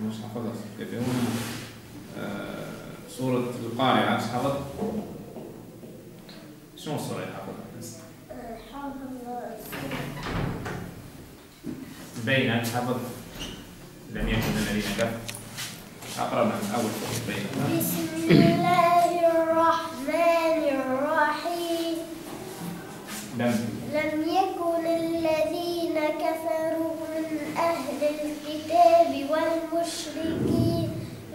مش حفظها كيف سورة القارعة مش حفظ؟ شنو السورة اللي حافظها؟ حافظ بين حفظ لم يكن الذين كفروا. أقرأ من أول بين. بسم الله الرحمن الرحيم. لم يكن الذين كفروا من أهل الكتاب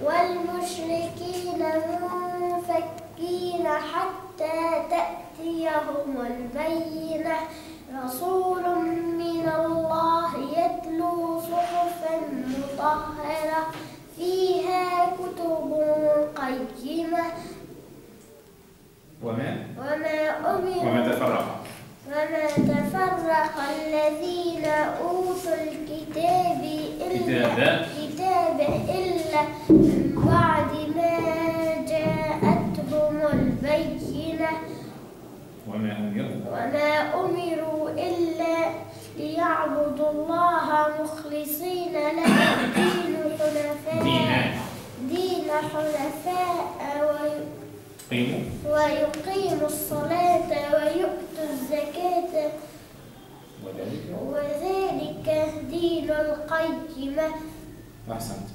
والمشركين منفكين حتى تأتيهم البينة. رسول من الله يتلو صحفا مطهرة فيها كتب قيمة وما تفرق الذين أوتوا الكتاب إلا من بعد ما جاءتهم البينة وما أمروا إلا ليعبدوا الله مخلصين له الدين حنفاء ويقيموا الصلاة ويؤتوا الزكاة وذلك دين القيمة. أحسنت.